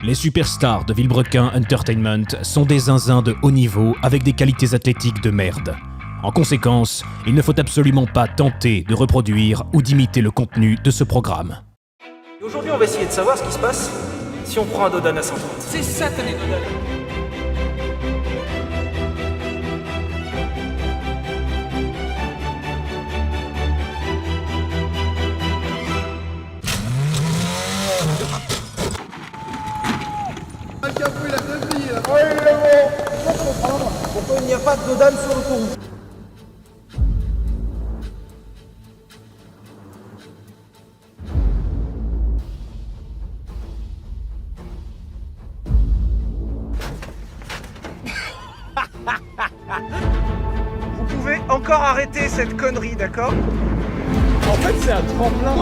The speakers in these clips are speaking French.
Les superstars de Villebrequin Entertainment sont des zinzins de haut niveau avec des qualités athlétiques de merde. En conséquence, il ne faut absolument pas tenter de reproduire ou d'imiter le contenu de ce programme. Et aujourd'hui, on va essayer de savoir ce qui se passe si on prend un Dodan à 130. C'est satané Dodan. Pourquoi il n'y a pas de Dodan sur l'autoroute? Vous pouvez encore arrêter cette connerie, d'accord? En fait, c'est un tremplin.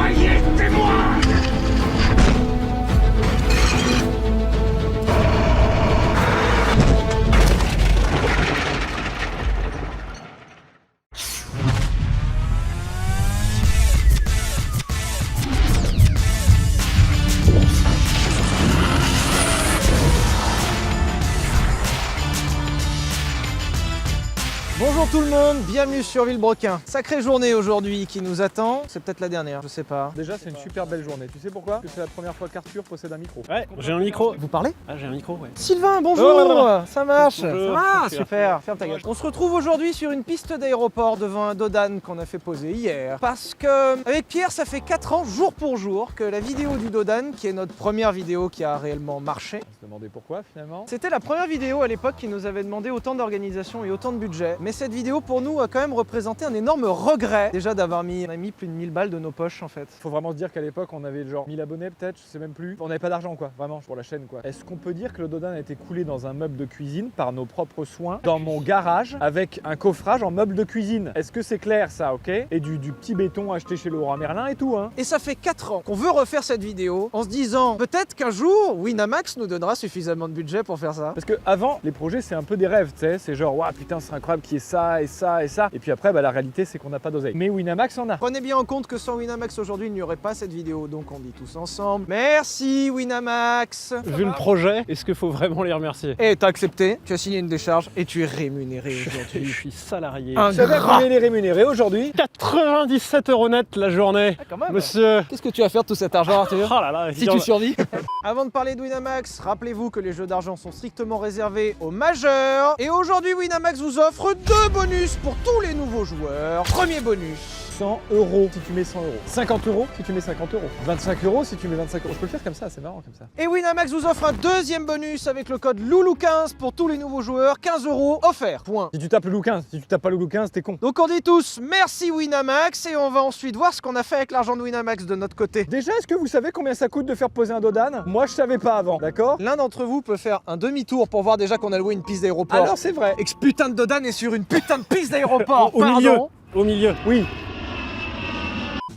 Bonjour tout le monde, bienvenue sur Villebrequin. Sacrée journée aujourd'hui qui nous attend, c'est peut-être la dernière, je sais pas. Déjà, c'est une super belle journée. Tu sais pourquoi? Parce que c'est la première fois qu'Arthur possède un micro. Ouais, j'ai un micro. Vous parlez? Ah, j'ai un micro, ouais. Sylvain, bonjour. Oh. Ça marche. Bonjour. Ah, super, ferme ta gueule. On se retrouve aujourd'hui sur une piste d'aéroport devant un Dodan qu'on a fait poser hier. Parce que, avec Pierre, ça fait 4 ans, jour pour jour, que la vidéo du Dodan, qui est notre première vidéo qui a réellement marché, On se demandait pourquoi finalement. c'était la première vidéo à l'époque qui nous avait demandé autant d'organisation et autant de budget. Mais cette vidéo pour nous a quand même représenté un énorme regret déjà d'avoir mis, on a mis plus de 1000 balles de nos poches en fait. Faut vraiment se dire qu'à l'époque, on avait genre 1000 abonnés peut-être, je sais même plus. On n'avait pas d'argent quoi, vraiment, pour la chaîne quoi. Est-ce qu'on peut dire que le Dodan a été coulé dans un meuble de cuisine par nos propres soins, dans mon garage, avec un coffrage en meuble de cuisine? Est-ce que c'est clair ça, ok? Et du petit béton acheté chez Leroy Merlin et tout, hein? Et ça fait 4 ans qu'on veut refaire cette vidéo en se disant peut-être qu'un jour Winamax nous donnera suffisamment de budget pour faire ça. Parce que avant, les projets c'est un peu des rêves, tu sais, c'est genre waouh putain c'est incroyable qu'il y ait ça et ça et ça. Et puis après, bah, la réalité c'est qu'on n'a pas d'oseille. Mais Winamax en a. Prenez bien en compte que sans Winamax aujourd'hui il n'y aurait pas cette vidéo, donc on dit tous ensemble merci Winamax. Vu le projet, est-ce qu'il faut vraiment les remercier? Et t'as accepté, tu as signé une décharge et tu es rémunéré Je aujourd'hui. suis salarié. Un Vous savez gras. combien il est rémunéré aujourd'hui? 97 € net la journée. Ah, quand même. Monsieur. Qu'est-ce que tu vas faire de tout cet argent Arthur? Oh là là, Si tu survis. Avant de parler de Winamax, rappelez-vous que les jeux d'argent sont strictement réservés aux majeurs. Et aujourd'hui, Winamax vous offre 2 bonus pour tous les nouveaux joueurs. Premier bonus. 100 € si tu mets 100 €. 50 € si tu mets 50 €. 25 € si tu mets 25 €. Je peux le faire comme ça, c'est marrant comme ça. Et Winamax vous offre un deuxième bonus avec le code LOULOU15 pour tous les nouveaux joueurs. 15 € offert. Point. Si tu tapes le loup 15, si tu tapes pas le loup 15, t'es con. Donc on dit tous merci Winamax et on va ensuite voir ce qu'on a fait avec l'argent de Winamax de notre côté. Déjà, est-ce que vous savez combien ça coûte de faire poser un Dodan? Moi, je savais pas avant, d'accord? L'un d'entre vous peut faire un demi-tour pour voir déjà qu'on a loué une piste d'aéroport. Alors, c'est vrai. Et que ce putain de Dodan est sur une putain de piste d'aéroport. Au milieu. Pardon. Au milieu. Oui.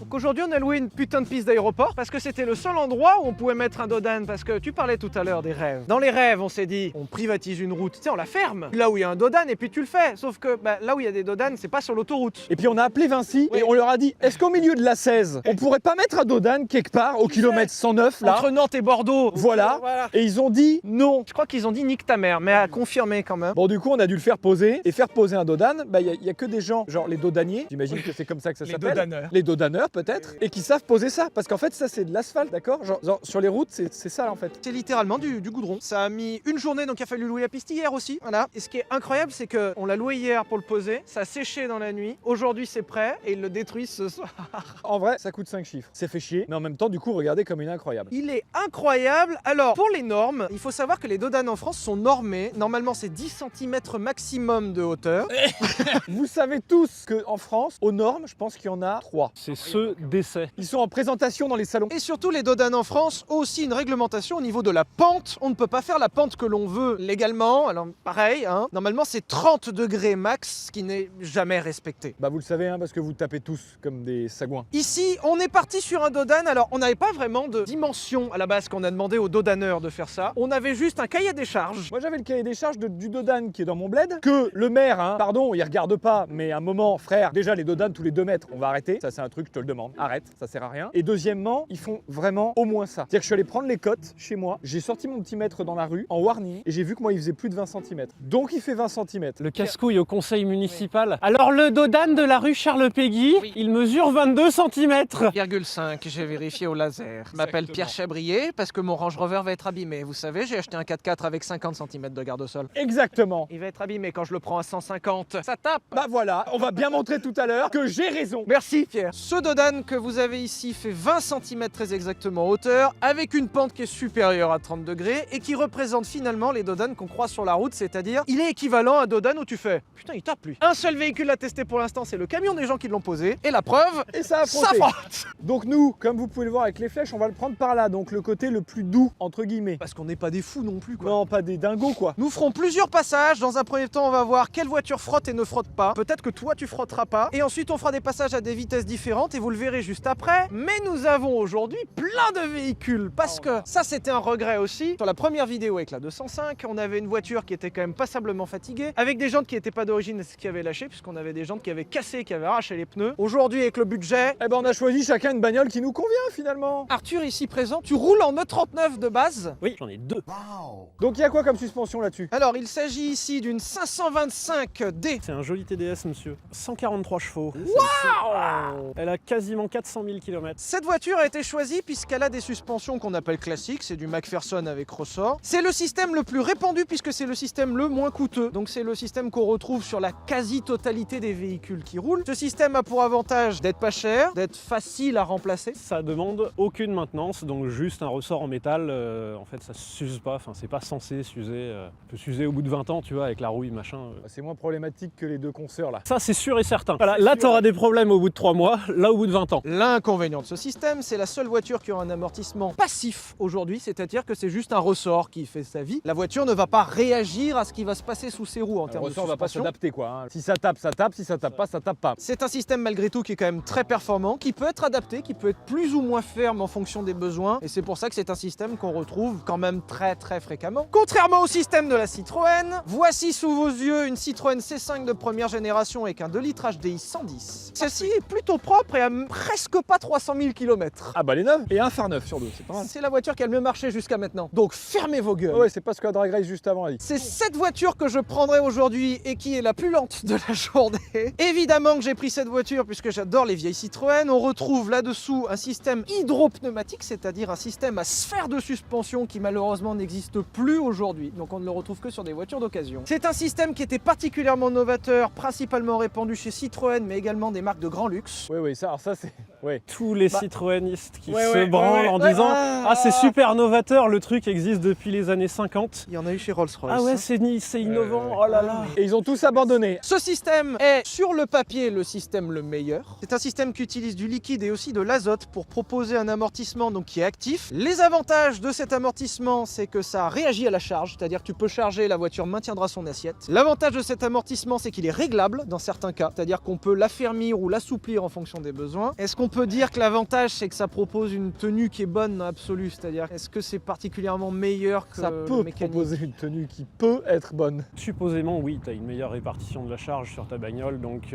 Donc aujourd'hui on a loué une putain de piste d'aéroport parce que c'était le seul endroit où on pouvait mettre un Dodan, parce que tu parlais tout à l'heure des rêves. Dans les rêves on s'est dit on privatise une route, tu sais on la ferme là où il y a un Dodan et puis tu le fais, sauf que bah, là où il y a des Dodan c'est pas sur l'autoroute. Et puis on a appelé Vinci Oui. et on leur a dit est-ce qu'au milieu de la 16, on pourrait pas mettre un Dodan quelque part au kilomètre 109 là? Entre Nantes et Bordeaux. Voilà. Et ils ont dit non. Je crois qu'ils ont dit nique ta mère, mais à confirmer quand même. Bon, du coup, on a dû le faire poser. Et faire poser un Dodan, bah, y a que des gens, genre les Dodaniers, j'imagine que c'est comme ça que ça s'appelle. Dodaneurs. Les Dodaneurs, peut-être, et qui savent poser ça. Parce qu'en fait, ça, c'est de l'asphalte, d'accord? Genre, sur les routes, c'est ça, en fait. C'est littéralement du goudron. Ça a mis une journée, donc il a fallu louer la piste hier aussi. Voilà. Et ce qui est incroyable, c'est qu'on l'a loué hier pour le poser. Ça a séché dans la nuit. Aujourd'hui, c'est prêt et ils le détruisent ce soir. En vrai, ça coûte 5 chiffres. C'est fait chier. Mais en même temps, du coup, regardez comme il est incroyable. Il est incroyable. Alors, pour les normes, il faut savoir que les Dodan en France sont normés. Normalement, c'est 10 cm maximum de hauteur. Vous savez tous qu'en France, aux normes, je pense qu'il y en a 3. C'est ce décès. Ils sont en présentation dans les salons. Et surtout, les Dodan en France ont aussi une réglementation au niveau de la pente. On ne peut pas faire la pente que l'on veut légalement. Alors, pareil, hein. Normalement, c'est 30 degrés max, ce qui n'est jamais respecté. Bah, vous le savez, hein, parce que vous tapez tous comme des sagouins. Ici, on est parti sur un Dodan. Alors, on n'avait pas vraiment de dimension à la base qu'on a demandé aux Dodaneurs de faire ça. On avait juste un cahier des charges. Moi, j'avais le cahier des charges du Dodan qui est dans mon bled, que le maire, hein, pardon, il regarde pas, mais à un moment, frère, déjà les Dodan tous les 2 mètres, on va arrêter. Ça, c'est un truc, je te le demande. Arrête, ça sert à rien. Et deuxièmement, ils font vraiment au moins ça. C'est-à-dire que je suis allé prendre les cotes chez moi, j'ai sorti mon petit mètre dans la rue en warning et j'ai vu que moi il faisait plus de 20 cm. Donc il fait 20 cm. Le casse-couille au conseil municipal. Alors le Dodan de la rue Charles Péguy, il mesure 22 cm. 1,5, j'ai vérifié au laser. Je m'appelle Pierre Chabrier parce que mon Range Rover va être abîmé. Vous savez, j'ai acheté un 4x4 avec 50 cm de garde au sol. Exactement. Il va être abîmé quand je le prends à 150. Ça tape. Bah voilà, on va bien montrer tout à l'heure que j'ai raison. Merci Pierre. Ce Dodan que vous avez ici fait 20 cm très exactement en hauteur, avec une pente qui est supérieure à 30 degrés et qui représente finalement les Dodan qu'on croise sur la route, c'est-à-dire il est équivalent à un Dodan où tu fais putain il tape lui. Un seul véhicule à tester pour l'instant, c'est le camion des gens qui l'ont posé et la preuve, Et ça a ça frotté. frotte. Donc nous, comme vous pouvez le voir avec les flèches, on va le prendre par là, donc le côté le plus doux entre guillemets. Parce qu'on n'est pas des fous non plus quoi. Non, pas des dingos quoi. Nous ferons plusieurs passages. Dans un premier temps, on va voir quelle voiture frotte et ne frotte pas. Peut-être que toi, tu frotteras pas. Et ensuite, on fera des passages à des vitesses différentes et vous le verrez juste après. Mais nous avons aujourd'hui plein de véhicules parce que ça, c'était un regret aussi. Sur la première vidéo avec la 205, on avait une voiture qui était quand même passablement fatiguée, avec des jantes qui n'étaient pas d'origine et qui avaient lâché, puisqu'on avait des jantes qui avaient cassé, qui avaient arraché les pneus. Aujourd'hui, avec le budget, Eh ben on a choisi chacun une bagnole qui nous convient finalement. Arthur ici présent, tu roules en E39 de base. Oui, j'en ai deux. Donc il y a quoi comme suspension là-dessus? Alors, il s'agit ici d'une 525D. C'est un joli TDS, monsieur. 143 chevaux. Waouh! Elle a quasiment 400 000 km. Cette voiture a été choisie puisqu'elle a des suspensions qu'on appelle classiques, c'est du McPherson avec ressort. C'est le système le plus répandu puisque c'est le système le moins coûteux. Donc c'est le système qu'on retrouve sur la quasi-totalité des véhicules qui roulent. Ce système a pour avantage d'être pas cher, d'être facile à remplacer. Ça demande aucune maintenance, donc juste un ressort en métal. En fait, ça s'use pas. Enfin, c'est pas censé s'user. Ça peut s'user au bout de 20 ans, tu vois, avec la rouille, machin. C'est moins problématique que les deux consoeurs là. Ça, c'est sûr et certain. Voilà, là, t'auras des problèmes au bout de 3 mois, là, au bout de 20 ans. L'inconvénient de ce système, c'est la seule voiture qui aura un amortissement passif aujourd'hui, c'est-à-dire que c'est juste un ressort qui fait sa vie. La voiture ne va pas réagir à ce qui va se passer sous ses roues en Le termes de ressort va pas suspension. s'adapter quoi. Hein. Si ça tape, ça tape. Si ça tape pas, ça tape pas. C'est un système malgré tout qui est quand même très performant, qui peut être adapté, qui peut être plus ou moins ferme en fonction des besoins. Et c'est pour ça que c'est un système qu'on retrouve quand même très fréquemment. Contrairement au système de la Citroën, voici sous vos yeux une Citroën C5 de première génération avec un 2 litres HDI 110. Celle-ci est plutôt propre et a presque pas 300 000 km. Ah bah les neufs et un phare neuf sur deux, c'est pas mal. C'est la voiture qui a le mieux marché jusqu'à maintenant. Donc fermez vos gueules. Ouais, c'est pas ce qu'a Drag Race juste avant. C'est cette voiture que je prendrai aujourd'hui et qui est la plus lente de la journée. Évidemment que j'ai pris cette voiture puisque j'adore les vieilles Citroën. On retrouve là-dessous un système hydropneumatique, c'est-à-dire un système à sphère de suspension qui malheureusement n'existe plus aujourd'hui. Donc on ne le retrouve que sur des voitures d'occasion. C'est un système qui était particulièrement novateur, principalement répandu chez Citroën, mais également des marques de grand luxe. Oui, ça, alors ça c'est. Ouais. Tous les citroënistes qui ouais, se ouais, branlent ouais, en ouais. disant ah c'est super novateur, le truc existe depuis les années 50. Il y en a eu chez Rolls-Royce. Ah ouais, c'est innovant, oh là là. Et ils ont tous abandonné. Ce système est sur le papier le système le meilleur. C'est un système qui utilise du liquide et aussi de l'azote pour proposer un amortissement donc qui est actif. Les avantages de cet amortissement, c'est que ça réagit à la charge, c'est-à-dire que tu peux charger, la voiture maintiendra son assiette. L'avantage de cet amortissement, c'est qu'il est réglable dans certains cas, c'est-à-dire qu'on peut l'affermir ou l'assouplir en fonction des besoins. Est-ce qu'on peut dire que l'avantage, c'est que ça propose une tenue qui est bonne dans l'absolu, c'est-à-dire est-ce que c'est particulièrement meilleur que Ça le peut mécanique? proposer une tenue qui peut être bonne. Supposément oui, t'as une meilleure répartition de la charge sur ta bagnole, donc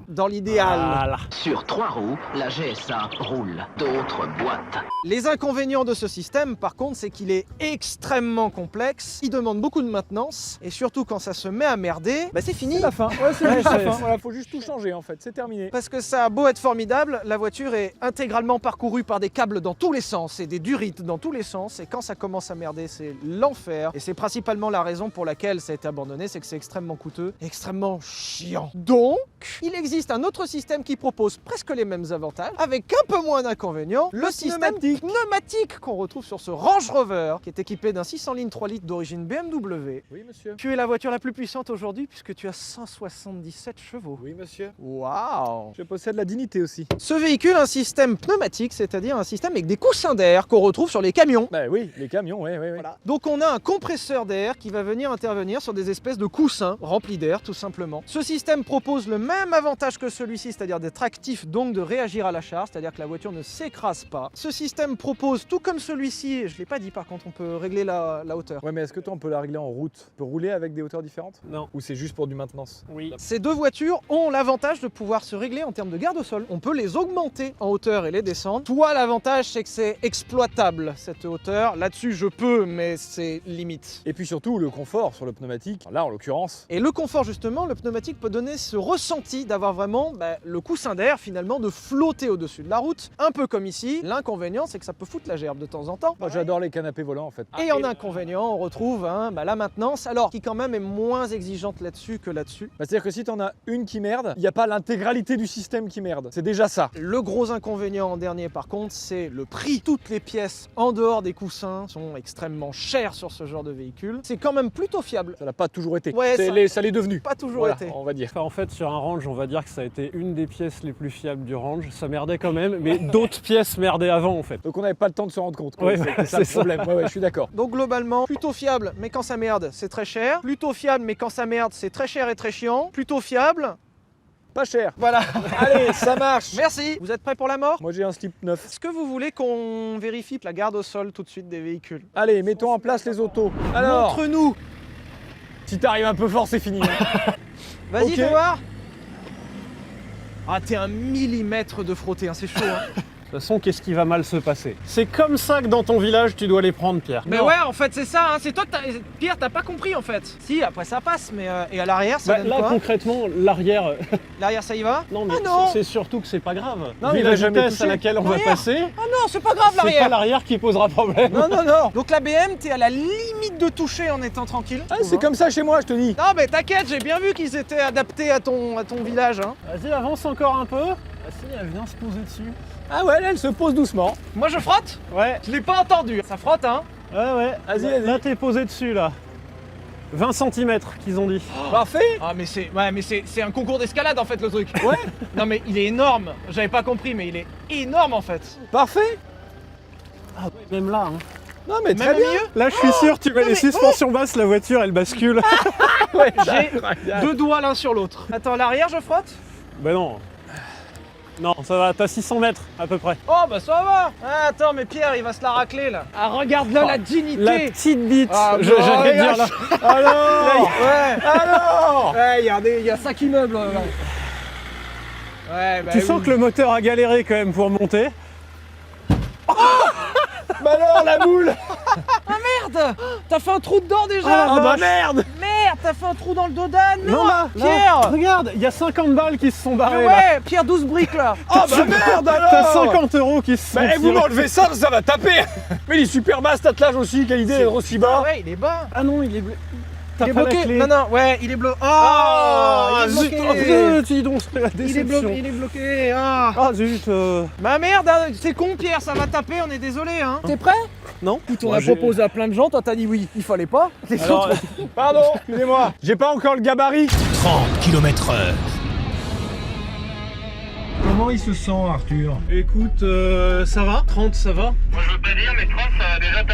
Dans l'idéal. voilà. Sur 3 roues, la GSA roule. D'autres boîtes. Les inconvénients de ce système, par contre, c'est qu'il est extrêmement complexe, il demande beaucoup de maintenance, et surtout quand ça se met à merder, bah c'est fini. C'est la fin. Ouais, c'est Ouais, juste la c'est- fin. Voilà, faut juste tout changer en fait. C'est terminé. Parce que ça a beau être formidable, la voiture est intégralement parcourue par des câbles dans tous les sens et des durites dans tous les sens, et quand ça commence à merder, c'est l'enfer. Et c'est principalement la raison pour laquelle ça a été abandonné, c'est que c'est extrêmement coûteux, extrêmement chiant. Donc, il existe un autre système qui propose presque les mêmes avantages, avec un peu moins d'inconvénients, le système pneumatique qu'on retrouve sur ce Range Rover, qui est équipé d'un 600 litres 3 litres d'origine BMW. Oui, monsieur. Tu es la voiture la plus puissante aujourd'hui puisque tu as 177 chevaux. Oui, monsieur. Waouh! Je possède la dignité aussi. Ce véhicule a un système pneumatique, c'est-à-dire un système avec des coussins d'air qu'on retrouve sur les camions. Bah oui, les camions, oui. Voilà. Donc on a un compresseur d'air qui va venir intervenir sur des espèces de coussins remplis d'air tout simplement. Ce système propose le même avantage que celui-ci, c'est-à-dire d'être actif, donc de réagir à la charge, c'est-à-dire que la voiture ne s'écrase pas. Ce système propose, tout comme celui-ci, je ne l'ai pas dit par contre, on peut régler la hauteur. Ouais, mais est-ce que toi on peut la régler en route? On peut rouler avec des hauteurs différentes? Non. Ou c'est juste pour du maintenance? Oui. Ces deux voitures ont l'avantage de pouvoir se régler en termes de garde au sol. On peut les augmenter en hauteur et les descendre. Toi, l'avantage, c'est que c'est exploitable, cette hauteur. Là-dessus, je peux, mais c'est limite. Et puis surtout, le confort sur le pneumatique, là en l'occurrence. Et le confort, justement, le pneumatique peut donner ce ressenti d'avoir vraiment le coussin d'air, finalement, de flotter au-dessus de la route, un peu comme ici. L'inconvénient, c'est que ça peut foutre la gerbe de temps en temps. Moi, j'adore les canapés volants en fait. Et en inconvénient, on retrouve la maintenance, alors qui quand même est moins exigeante là-dessus que là-dessus. C'est-à-dire que si t'en as une qui merde, il n'y a pas l'intégralité du système qui merde. C'est déjà ça. Le gros inconvénient en dernier, par contre, c'est le prix. Toutes les pièces en dehors des coussins sont extrêmement chères sur ce genre de véhicule. C'est quand même plutôt fiable. Ça n'a pas toujours été. Ouais, ça l'est devenu. Pas toujours Voilà, été. on va dire. Enfin, en fait, sur un range, on va dire que ça a été une des pièces les plus fiables du range. Ça merdait quand même, mais d'autres pièces merdaient avant en fait. Donc on n'avait pas le temps de se rendre compte. Ouais, c'est ça le problème. Ouais, je suis d'accord. Donc globalement, plutôt fiable, mais quand ça merde, c'est très cher. Plutôt fiable, mais quand ça merde, c'est très cher et très chiant. Plutôt fiable. Pas cher. Voilà. Allez, ça marche. Merci. Vous êtes prêts pour la mort? Moi j'ai un slip neuf. Est-ce que vous voulez qu'on vérifie la garde au sol tout de suite des véhicules? Allez, mettons en place les autos. Alors, Montre-nous. si t'arrives un peu fort, c'est fini. Hein. Vas-y, Ok. fais voir. Ah, t'es un millimètre de frotter, hein, c'est chaud. Hein. De toute façon, qu'est-ce qui va mal se passer? C'est comme ça que dans ton village, tu dois les prendre, Pierre. Mais ouais, en fait, c'est ça. Hein. C'est toi que Pierre, t'as pas compris en fait. Si, après ça passe, mais et à l'arrière, ça Bah, donne là, quoi? concrètement, l'arrière. L'arrière, ça y va? Non, mais Ah non. c'est surtout que c'est pas grave. Non, Vu il la va jamais vitesse à toucher. laquelle on va L'arrière. passer, Ah non, c'est pas grave c'est pas l'arrière. l'arrière qui posera problème. Non, non, non. Donc la BM, t'es à la limite de toucher en étant tranquille. Ah, je trouve, c'est hein. comme ça chez moi, je te dis. Non mais t'inquiète, j'ai bien vu qu'ils étaient adaptés à ton village. Hein. Vas-y, avance encore un peu. Ah si, elle vient se poser dessus. Ah ouais, là, elle se pose doucement. Moi je frotte? Ouais, Je l'ai pas entendu. Ça frotte hein. ouais. Vas-y, Là, vas-y. là, t'es posé dessus, là. 20 cm qu'ils ont dit. Parfait. Ah mais c'est un concours d'escalade en fait le truc. Ouais. Non mais il est énorme. J'avais pas compris mais il est énorme en fait. Parfait. Ah, même là. Hein. Non, mais Même très au bien. milieu. Là, je suis sûr, tu mets les suspensions basses, la voiture, elle bascule. Ouais, J'ai incroyable. deux doigts l'un sur l'autre. Attends, à l'arrière je frotte? Bah non. Non, ça va, t'as 600 mètres à peu près. Oh bah ça va. Ah, attends mais Pierre il va se la racler là. Ah regarde là la dignité. La petite bite, Ah, j'allais bon, dire là. Alors. Ouais. Alors. Ouais, il y a 5 immeubles là. Ouais, bah Tu sens que le moteur a galéré quand même pour monter. Bah alors, la boule. Merde. T'as fait un trou dedans déjà. Ah bah merde. Merde, t'as fait un trou dans le dos d'âne. Non, là, Pierre. regarde, il y a 50 balles qui se sont Mais barrées là. ouais, Pierre 12 briques là. Ah bah merde alors. T'as 50 € qui se sont Bah, vous tirés. m'enlevez ça, ça va taper. Mais il est super bas cet attelage aussi, quelle idée d'être aussi bas. Ouais, il est bas. Ah non, il est bleu. Il T'as est pas la bloqué. clé. Non, non, ouais, il est bloqué. Ah, il est zut, bloqué. dis donc, c'est la Il est déception. bloqué. Il est bloqué. Ah. Ah zut. Bah merde, hein, c'est con Pierre, ça va taper, on est désolé hein. T'es prêt? Non. Écoute, on Moi, a j'ai- proposé à plein de gens, toi t'as dit oui, il fallait pas. Les Alors, autres, Pardon, excusez-moi. J'ai pas encore le gabarit. 30 km/h. Comment il se sent, Arthur? écoute, ça va 30, ça va.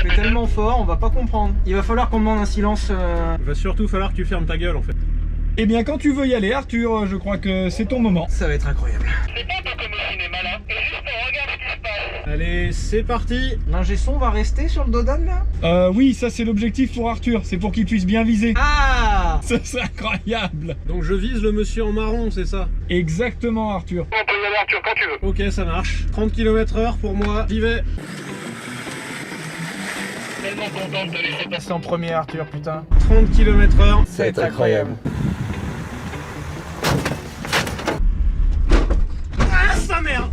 c'est tellement fort, on va pas comprendre. Il va falloir qu'on demande un silence. Il va surtout falloir que tu fermes ta gueule en fait. Eh bien, quand tu veux y aller, Arthur, je crois que c'est ton moment. Ça va être incroyable. Allez, c'est parti. L'ingé son va rester sur le dos d'âne là? Oui, ça c'est l'objectif pour Arthur, c'est pour qu'il puisse bien viser. Ah. Ça c'est incroyable. Donc je vise le monsieur en marron, c'est ça? Exactement, Arthur. Ok, ça marche. 30 km/h pour moi, j'y vais. C'est en premier Arthur, putain. 30 km/h. Ça va être incroyable. Ah, sa mère.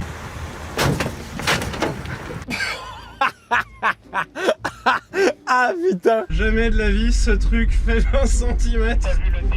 Ah putain. Jamais de la vie, ce truc fait 20 cm.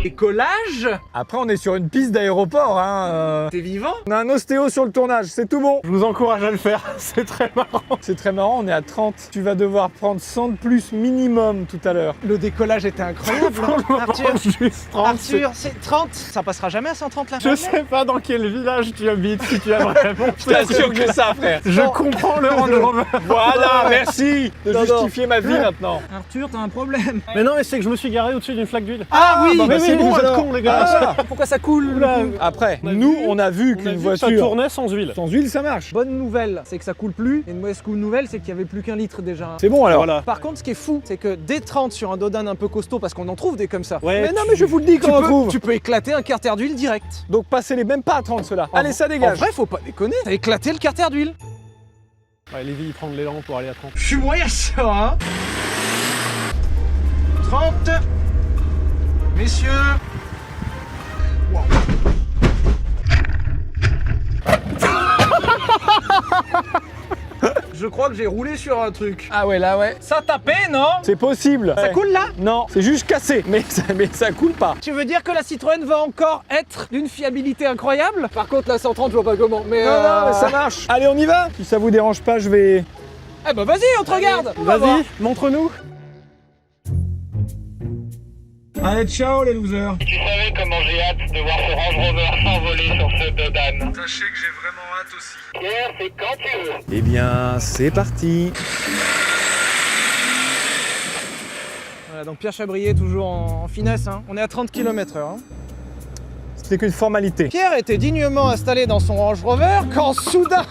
Décollage? Après, on est sur une piste d'aéroport, hein. T'es vivant? On a un ostéo sur le tournage, c'est tout bon. Je vous encourage à le faire, c'est très marrant. C'est très marrant, on est à 30. Tu vas devoir prendre 100 de plus minimum tout à l'heure. Le décollage était incroyable. hein. Arthur, Juste 30. Arthur, c'est 30. Ça passera jamais à 130 là. Je sais pas dans quel village tu habites, si tu as vraiment. Je t'assure que ça, frère. Je comprends le Range Rover. Voilà, merci de Non, non. justifier ma vie maintenant. Arthur, t'as un problème. Mais non, mais c'est que je me suis garé au-dessus d'une flaque d'huile. Ah oui, bah, c'est oui, bon, vous êtes alors. cons, les gars. Pourquoi ça coule Oula. Après, On a nous, vu- on a vu On a qu'une vu que ça voiture tournait sans huile. sans huile, ça marche. Bonne nouvelle, c'est que ça coule plus. Et une mauvaise nouvelle, c'est qu'il y avait plus qu'un litre déjà. C'est bon alors. Voilà. Par contre, ce qui est fou, c'est que D30 sur un Dodan un peu costaud, parce qu'on en trouve des comme ça. Ouais, Mais non, mais je vous le dis Tu qu'on en peux, trouve. tu peux éclater un carter d'huile direct. Donc passez les même pas à 30 ceux-là. En- Allez, ça En dégage. vrai, faut pas déconner. T'as éclaté le carter d'huile. Ouais, Lévi, il prend de l'élan pour aller à 30. Je suis moyen ça, hein. 30. Messieurs. Wow. Je crois que j'ai roulé sur un truc. Ah ouais, là ouais. Ça tapait, non? C'est possible. Ça Ouais. coule là? Non, c'est juste cassé, mais ça coule pas. Tu veux dire que la Citroën va encore être d'une fiabilité incroyable? Par contre, la 130, je vois pas comment. Mais Non, mais ça marche. Allez, on y va. Si ça vous dérange pas, je vais. Eh bah vas-y, on te regarde. On va voir. Vas-y, montre-nous. Allez, ciao les losers. Tu savais comment j'ai hâte de voir ce Range Rover s'envoler sur ce Dodan. Sachez que j'ai vraiment hâte aussi. Pierre, c'est quand tu veux. Eh bien, c'est parti. Voilà, donc Pierre Chabrier, toujours en finesse. Hein. On est à 30 km/h. Hein. C'était qu'une formalité. Pierre était dignement installé dans son Range Rover quand soudain...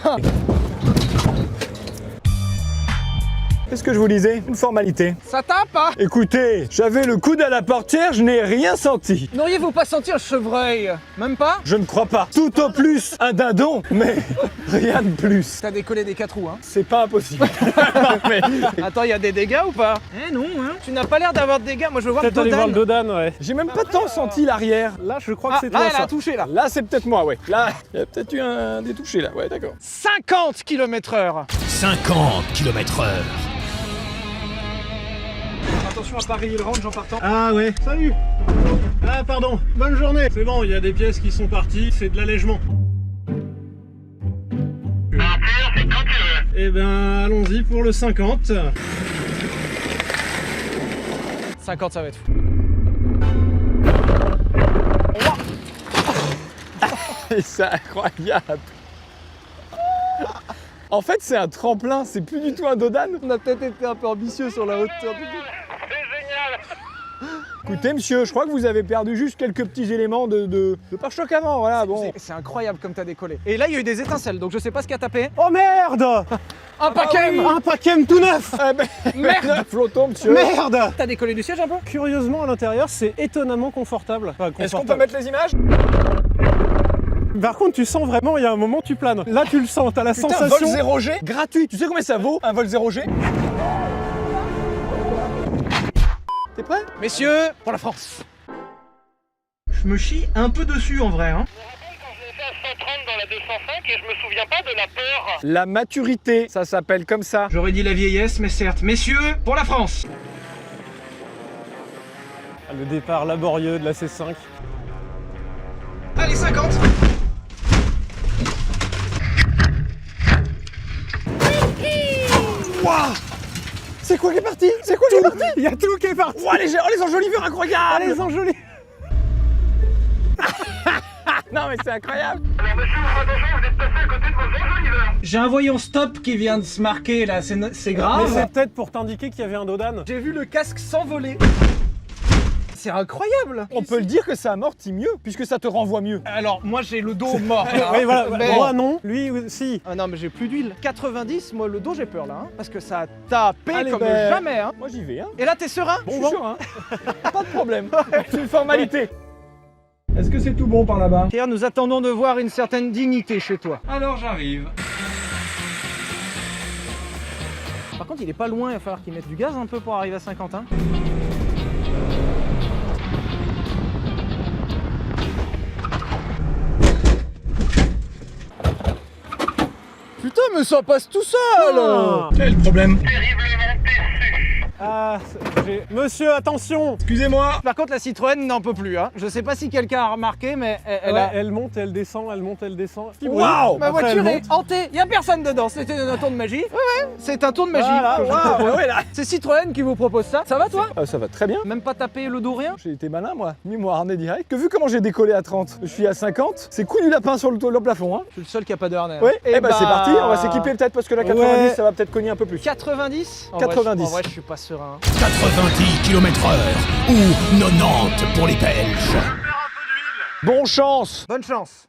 Qu'est-ce que je vous disais? Une formalité. Ça tape, hein? Écoutez, j'avais le coude à la portière, je n'ai rien senti. N'auriez-vous pas senti un chevreuil? Même pas? Je ne crois pas. Tout au plus un dindon, mais rien de plus. T'as décollé des 4 roues, hein? C'est pas impossible. Non, mais... Attends, il y a des dégâts ou pas? Eh non, hein? Tu n'as pas l'air d'avoir de dégâts. Moi, je veux voir le Peut-être aller voir le Dodan. Dodan, ouais. J'ai même pas tant senti l'arrière. Là, je crois que Ah, c'est là, toi, elle a ça. touché, là. Là, c'est peut-être moi, ouais. Là, il y a peut-être eu un des touchés, là. Ouais, d'accord. 50 km/h. 50 km/h. Attention à pas rayer le range en partant. Ah ouais, salut. Ah pardon, bonne journée. C'est bon, il y a des pièces qui sont parties, c'est de l'allègement. Pierre, c'est quand tu veux. Eh ben, allons-y pour le 50. 50, ça va être fou. C'est incroyable. En fait, c'est un tremplin, c'est plus du tout un Dodan. On a peut-être été un peu ambitieux sur la hauteur du... C'est génial. Écoutez, monsieur, je crois que vous avez perdu juste quelques petits éléments de pare-choc avant, voilà, bon. C'est incroyable comme t'as décollé. Et là, il y a eu des étincelles, donc je sais pas ce qui a tapé. Oh merde. Un paquet. Un Pacem tout neuf. Ah ben, Merde. flottant, monsieur. Merde. T'as décollé du siège un peu? Curieusement, à l'intérieur, c'est étonnamment confortable. Enfin, Est-ce qu'on confortable. peut mettre les images? Par contre, tu sens vraiment, il y a un moment, tu planes. Là, tu le sens, t'as la Putain, sensation. vol 0G gratuit. Tu sais combien ça vaut un vol 0G? T'es prêt? Messieurs, pour la France. Je me chie un peu dessus en vrai, hein. Je me rappelle quand je l'ai fait à 130 dans la 205 et je me souviens pas de la peur. La maturité, ça s'appelle comme ça. J'aurais dit la vieillesse, mais certes. Messieurs, pour la France. Le départ laborieux de la C5. Allez, 50. C'est quoi qui est parti? C'est quoi qui est parti? Il y a tout qui est parti. Oh, les enjolivures incroyables! Allez, enjoliveurs. Non mais c'est incroyable! Alors monsieur, attention, vous êtes passé à côté de vos enjoliveurs. J'ai un voyant stop qui vient de se marquer là, c'est Mais grave. c'est peut-être pour t'indiquer qu'il y avait un Dodan. J'ai vu le casque s'envoler. C'est incroyable. On peut le dire que ça amortit mieux, puisque ça te renvoie mieux. Alors, moi, j'ai le dos mort. là, Oui, hein. voilà. Mais- Moi, non. Lui, si. Ah non, mais j'ai plus d'huile. 90, moi, le dos, j'ai peur là. Hein, parce que ça a tapé Allez, comme ben, jamais. Hein. Moi j'y vais, hein. Et là, t'es serein? Je suis sûr, hein. Pas de problème. C'est une formalité. Est-ce que c'est tout bon par là-bas? Pierre, nous attendons de voir une certaine dignité chez toi. Alors j'arrive. Par contre, il est pas loin, il va falloir qu'il mette du gaz un peu pour arriver à Saint-Quentin. Putain, mais ça passe tout seul! Ah. Quel problème? Terriblement déçu. Ah, monsieur, attention. Excusez-moi. Par contre, la Citroën n'en peut plus. Hein. Je sais pas si quelqu'un a remarqué, mais elle Ouais, a... elle monte, elle descend, elle monte, elle descend. Petit bruit. Waouh! Ma Après, voiture elle est hantée, y a personne dedans, c'était un tour de magie. Ouais, c'est un tour de magie. Voilà, Waouh, ouais, là. C'est Citroën qui vous propose ça. Ça va toi? Ça va très bien. Même pas taper le dos, rien? J'ai été malin, moi. Mis mon harnais direct. Que vu comment j'ai décollé à 30, je suis à 50. C'est coup du lapin sur le plafond, hein. Je suis le seul qui a pas de harnais. Ouais, Et et bah c'est parti. On va s'équipper peut-être parce que la 90, Ouais. ça va peut-être cogner un peu plus. 90 90. En vrai, je suis pas sûr. serein. 90 km/h ou 90 pour les Belges. Bon chance. Bonne chance.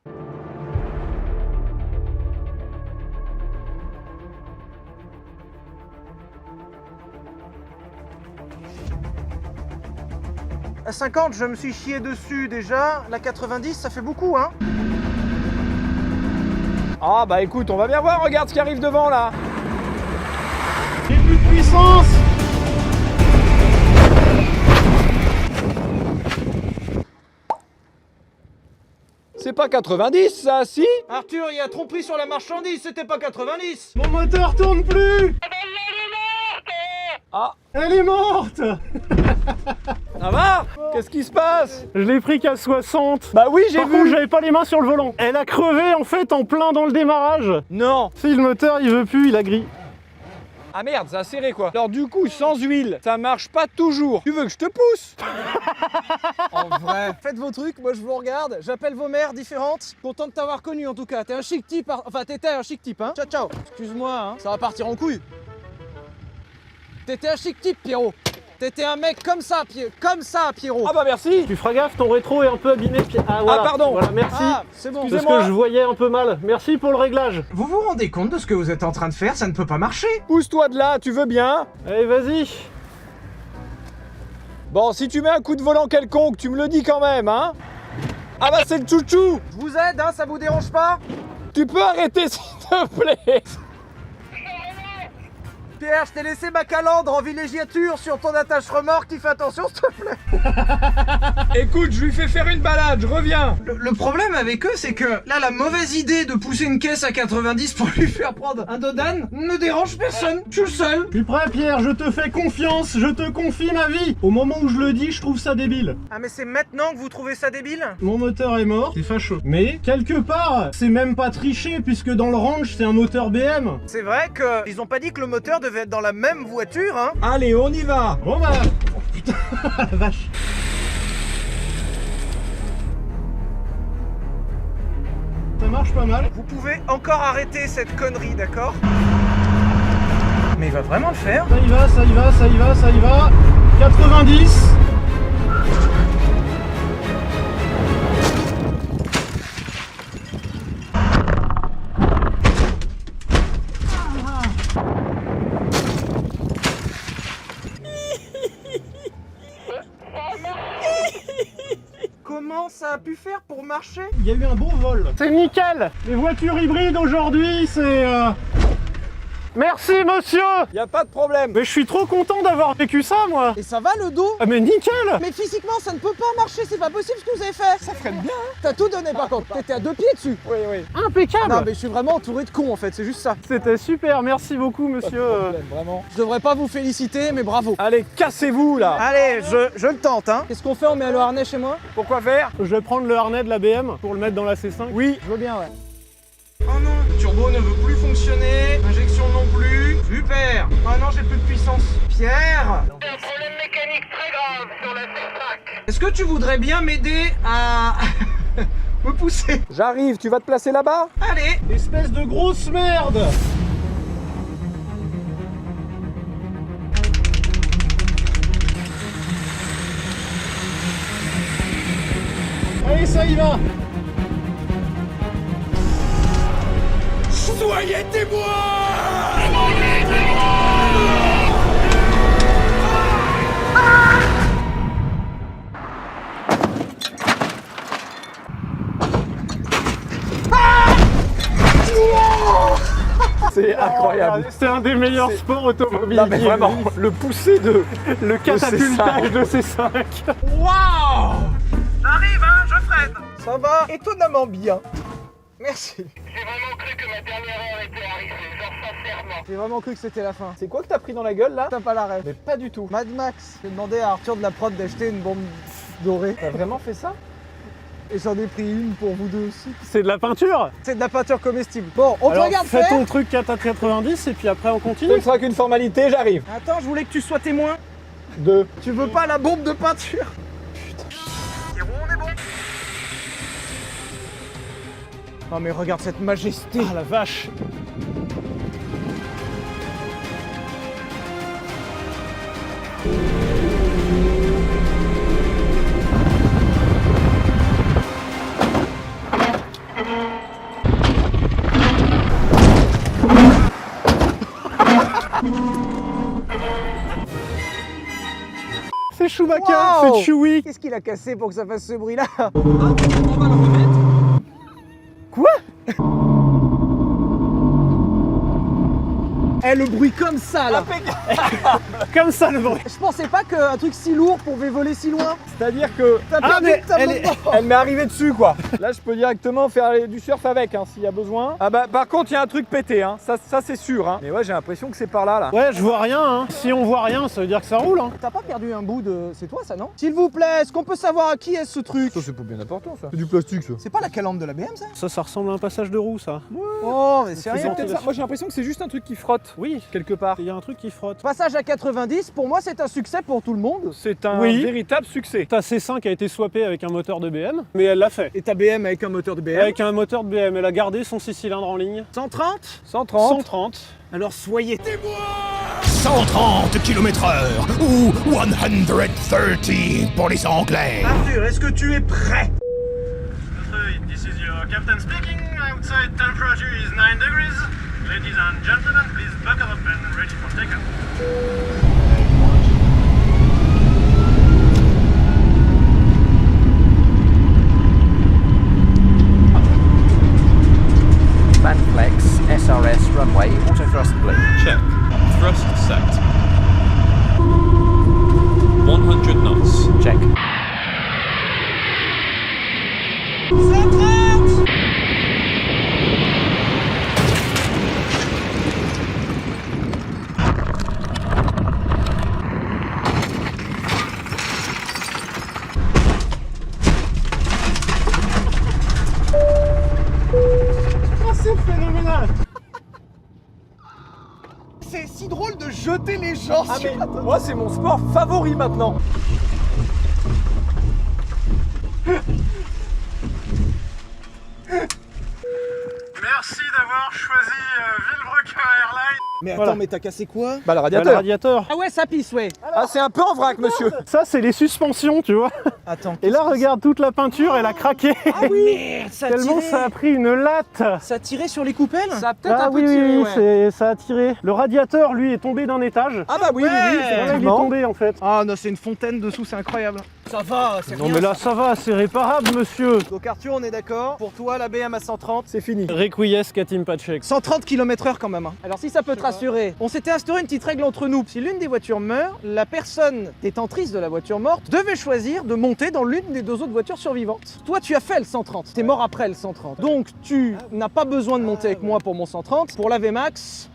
À 50, je me suis chié dessus déjà. La 90, ça fait beaucoup, hein. Ah bah écoute, on va bien voir, regarde ce qui arrive devant là. J'ai plus de puissance. C'est pas 90 ça, si? Arthur, il y a tromperie sur la marchandise, c'était pas 90. Mon moteur tourne plus. Ah, Elle est morte. ça va? Qu'est-ce qui se passe? Je l'ai pris qu'à 60. Bah oui, j'ai Par contre, vu. j'avais pas les mains sur le volant. Elle a crevé en fait en plein dans le démarrage. Non. Si le moteur il veut plus, il a grillé. Ah merde, ça a serré quoi. Alors du coup, sans huile, ça marche pas toujours. Tu veux que je te pousse? En vrai. Faites vos trucs, moi je vous regarde. J'appelle vos mères différentes. Content de t'avoir connu en tout cas. T'es un chic type. Enfin, t'étais un chic type, hein. Ciao, ciao. Excuse-moi, hein. Ça va partir en couille. T'étais un chic type, Pierrot. T'étais un mec comme ça, Pierrot. Ah bah merci. Tu feras gaffe, ton rétro est un peu abîmé. Ah, voilà. pardon. Voilà, merci. Ah, c'est bon. Parce excusez-moi. que je voyais un peu mal. Merci pour le réglage. Vous vous rendez compte de ce que vous êtes en train de faire? Ça ne peut pas marcher. Pousse-toi de là, tu veux bien? Allez, vas-y. Bon, si tu mets un coup de volant quelconque, tu me le dis quand même, hein? Ah bah c'est le chouchou. Je vous aide, hein, ça vous dérange pas? Tu peux arrêter s'il te plaît? Pierre, je t'ai laissé ma calandre en villégiature sur ton attache-remorque, tu fais attention s'il te plaît. Écoute, je lui fais faire une balade, je reviens. Le problème avec eux, c'est que là, la mauvaise idée de pousser une caisse à 90 pour lui faire prendre un dodan ne dérange personne. Je suis le seul. Je suis prêt, Pierre, je te fais confiance, je te confie ma vie. Au moment où je le dis, je trouve ça débile. Ah mais c'est maintenant que vous trouvez ça débile? Mon moteur est mort, c'est facho. Mais, quelque part, c'est même pas triché, puisque dans le range, c'est un moteur BM. C'est vrai que ils ont pas dit que le moteur devait être dans la même voiture, hein. Allez, on y va. Bon bah... Oh, putain, la vache. Ça marche pas mal. Vous pouvez encore arrêter cette connerie, d'accord? Mais il va vraiment le faire? Ça y va, ça y va, ça y va, ça y va. 90. Comment ça a pu faire pour marcher? Il y a eu un bon vol. C'est nickel. Les voitures hybrides aujourd'hui, c'est... Merci, monsieur. Y a pas de problème. Mais je suis trop content d'avoir vécu ça, moi. Et ça va le dos? Ah, mais nickel. Mais physiquement, ça ne peut pas marcher, c'est pas possible ce que vous avez fait. Ça freine bien, hein. T'as tout donné par contre, t'étais à 2 pieds dessus. Oui, oui. Impeccable. Non mais je suis vraiment entouré de cons en fait, c'est juste ça. C'était super. Merci beaucoup, monsieur. Vraiment. Je devrais pas vous féliciter, mais bravo. Allez, cassez-vous là. Allez, je le tente, hein. Qu'est-ce qu'on fait? On met le harnais chez moi? Pourquoi faire? Je vais prendre le harnais de la BM pour le mettre dans la C5. Oui. Je veux bien, ouais. Oh non, turbo ne veut plus fonctionner, injection non plus. Super. Oh non, j'ai plus de puissance. Pierre, J'ai un problème mécanique très grave sur la C5. est-ce que tu voudrais bien m'aider à me pousser? J'arrive, tu vas te placer là-bas? Allez. Espèce de grosse merde. Allez, ça y va. Soyez témoins! C'est incroyable. C'est un des meilleurs sports automobiles. Non mais qui vraiment, existent. le pousser de... Le catapultage de C5. Waouh. J'arrive, hein, je freine. Ça va étonnamment bien. Merci. J'ai vraiment cru que ma dernière heure était arrivée, genre sincèrement. J'ai vraiment cru que c'était la fin. C'est quoi que t'as pris dans la gueule là? T'as pas la rêve. Mais pas du tout. Mad Max, j'ai demandé à Arthur de la prod d'acheter une bombe dorée. T'as vraiment fait ça? Et j'en ai pris une pour vous deux aussi. C'est de la peinture. C'est de la peinture comestible. Bon, on te Alors, regarde fais faire. ton truc 4 à 90 et puis après on Ce continue. ne sera qu'une formalité, j'arrive. Attends, je voulais que tu sois témoin. 2. Tu veux pas la bombe de peinture? Putain. Pierrot, on est bon. Non mais regarde cette majesté. Ah la vache. C'est Chewbacca, Wow. c'est Chewie. Qu'est-ce qu'il a cassé pour que ça fasse ce bruit-là? On va le remettre. Quoi? Eh, le bruit comme ça, là. Comme ça le bruit. Je pensais pas qu'un truc si lourd pouvait voler si loin. C'est-à-dire que T'as perdu ta moto. elle m'est arrivée dessus quoi. Là je peux directement faire du surf avec hein, s'il y a besoin. Ah bah par contre il y a un truc pété hein. Ça c'est sûr hein. Mais ouais j'ai l'impression que c'est par là. Ouais, je vois rien. Hein. Si on voit rien, ça veut dire que ça roule. Hein. T'as pas perdu un bout de... C'est toi, ça, non? S'il vous plaît, est-ce qu'on peut savoir à qui est ce truc? Ça c'est pas bien important ça. C'est du plastique ça. C'est pas la calandre de la BM, ça? Ça ressemble à un passage de roue, ça. Oh, mais c'est C'est rien. peut-être ça. Moi j'ai l'impression que c'est juste un truc qui frotte. Oui, Quelque part. il y a un truc qui frotte. Passage à 90, pour moi, c'est un succès pour tout le monde. C'est un Oui. véritable succès. Ta C5 a été swappée avec un moteur de BM, mais elle l'a fait. Et ta BM avec un moteur de BM? Avec un moteur de BM, elle a gardé son 6 cylindres en ligne. 130? 130. 130. Alors soyez... 130 km/h ou 130 pour les Anglais. Arthur, est-ce que tu es prêt? This is your captain speaking. Outside temperature is 9 degrees. Ladies and gentlemen, please buckle up and ready for takeoff. Manflex, SRS runway, autothrust blue. Check. Thrust set. 100 knots. Check. 130! C'est phénoménal. C'est si drôle de jeter les gens Ah sur... mais moi c'est mon sport favori maintenant. Merci d'avoir choisi Villebrequin Airlines. Mais attends, Voilà. mais t'as cassé quoi? Bah le Le radiateur. radiateur. Ah ouais, ça pisse, ouais. Ah c'est un peu en vrac monsieur. Ça, c'est les suspensions, tu vois. Attends. Et là, regarde, toute la peinture, elle a craqué. Ah oui, merde, ça a Tellement tiré. ça a pris une latte. Ça a tiré sur les coupelles? Ça a peut-être Ah un peu oui, tiré oui, ouais. ça a tiré. Le radiateur, lui, est tombé d'un étage. Ah bah oui oui oui. Ouais. Là, il est effectivement. tombé, en fait. Ah non, c'est une fontaine dessous, c'est incroyable. Ça va, c'est Non, rien. mais là, ça va, c'est réparable, monsieur. Donc Arthur, on est d'accord. Pour toi, la BM à 130. C'est fini. Requiescat Impatchex. 130 km/h quand même. Hein. Alors si ça peut te rassurer, on s'était instauré une petite règle entre nous. Si l'une des voitures meurt, la personne détentrice de la voiture morte devait choisir de monter dans l'une des deux autres voitures survivantes. Toi, tu as fait le 130. T'es mort après le 130. Donc tu n'as pas besoin de monter avec moi pour mon 130. Pour la VMAX,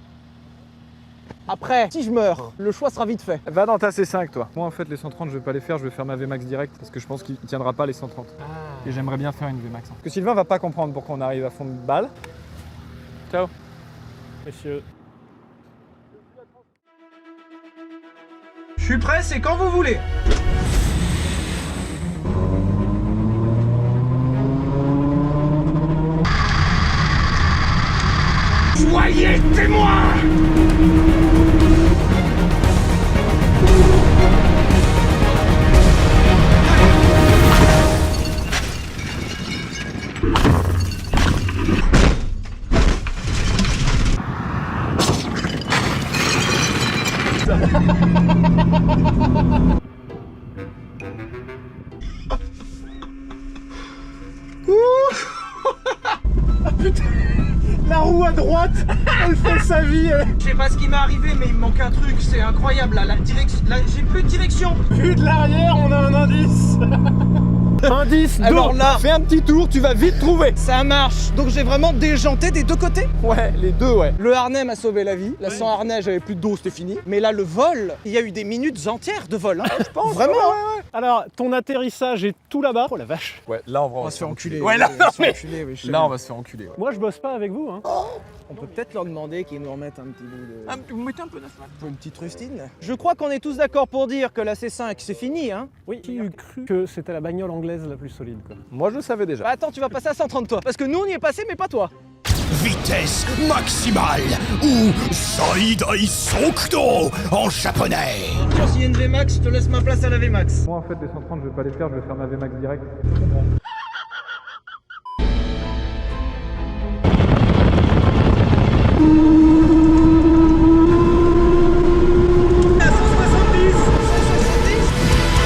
après, si je meurs, le choix sera vite fait. Va dans ta C5 toi. Moi en fait les 130 je vais pas les faire, je vais faire ma VMAX direct parce que je pense qu'il tiendra pas les 130. Et j'aimerais bien faire une VMAX. Parce que Sylvain va pas comprendre pourquoi on arrive à fond de balle. Ciao. Messieurs. Je suis prêt, c'est quand vous voulez. Soyez témoins. La roue à droite, elle fait sa vie. Je sais pas ce qui m'est arrivé, mais il me manque un truc, c'est incroyable là. La direction, j'ai plus de direction. Vu de l'arrière, on a un indice. Indice d'eau. Alors là, Fais un petit tour, tu vas vite trouver. ça marche. Donc j'ai vraiment déjanté des deux côtés. Ouais, les deux ouais. Le harnais m'a sauvé la vie. Là, sans harnais, j'avais plus d'eau, c'était fini. Mais là, le vol, il y a eu des minutes entières de vol. Hein. Je pense. Vraiment. hein. Alors, ton atterrissage est tout là-bas. Oh la vache. Ouais, là on va, On va se faire enculer. Ouais, là, on va se faire mais- enculer, oui, je sais Là bien. on va se faire enculer. Ouais. Moi, je bosse pas avec vous, hein. On peut peut-être leur demander qu'ils nous remettent un petit bout de... Vous mettez un peu d'asphalte. Une petite rustine. Je crois qu'on est tous d'accord pour dire que la C5, c'est fini, hein. Oui, qui eût cru que c'était la bagnole anglaise la plus solide, quoi. Moi je le savais déjà. Bah attends, tu vas passer à 130 toi. Parce que nous, on y est passé, mais pas toi. Vitesse maximale ou Saidai Sokdo en japonais. Tiens, s'il y a une VMAX, je te laisse ma place à la VMAX. Moi en fait les 130 je vais pas les faire, je vais faire ma VMAX direct. À 170, 170.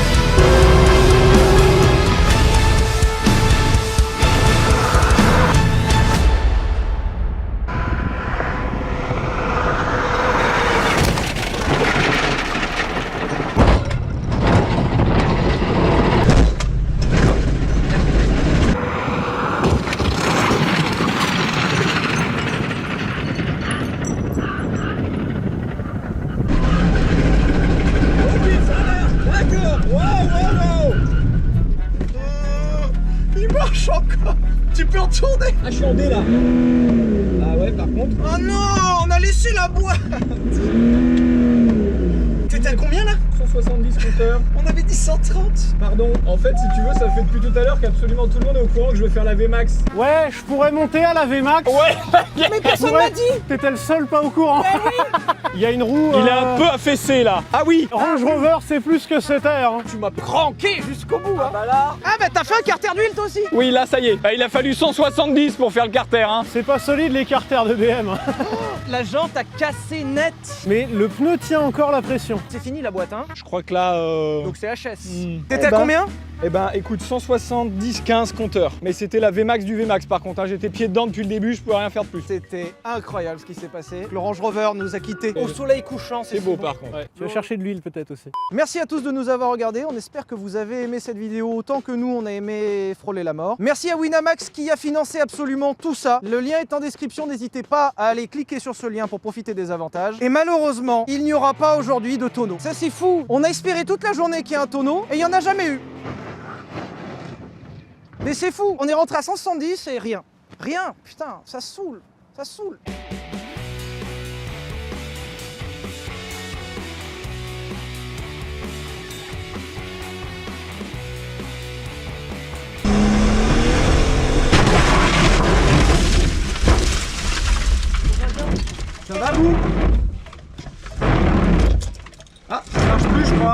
marche encore. Tu peux en tourner. Ah, je suis en D là. Ah ouais, par contre. Oh non, on a laissé la boîte. T'étais à combien là? 170 compteurs. On avait dit 130. Pardon. En fait, si tu veux, ça fait depuis tout à l'heure qu'absolument tout le monde est au courant que je vais faire la VMAX. Ouais, je pourrais monter à la VMAX. Ouais. Mais personne m'a dit. T'étais le seul pas au courant. Il y a une roue. Il est un peu affaissé là. Ah oui. Range Rover, c'est plus que c'était. Hein. Tu m'as cranké jusqu'au bout. Hein. Bah là. Ah bah t'as fait un carter d'huile toi aussi. Oui, là, ça y est. Bah, il a fallu 170 pour faire le carter, hein. C'est pas solide les carters de BM. Hein. La jante a cassé net. Mais le pneu tient encore la pression. C'est fini la boîte hein. Je crois que là. Donc c'est HS. Hmm. T'étais à combien? Eh ben, écoute, 170-15 compteurs. Mais c'était la VMAX du VMAX par contre. Hein. J'étais pied dedans depuis le début, je pouvais rien faire de plus. C'était incroyable ce qui s'est passé. Le Range Rover nous a quittés au soleil couchant. C'est beau par contre. Tu vas chercher de l'huile peut-être aussi. Merci à tous de nous avoir regardés. On espère que vous avez aimé cette vidéo autant que nous on a aimé frôler la mort. Merci à Winamax qui a financé absolument tout ça. Le lien est en description. N'hésitez pas à aller cliquer sur ce lien pour profiter des avantages. Et malheureusement, il n'y aura pas aujourd'hui de tonneau. Ça c'est fou. On a espéré toute la journée qu'il y ait un tonneau et il n'y en a jamais eu. Mais c'est fou, on est rentré à 170 et rien. Rien, putain, ça saoule, ça saoule.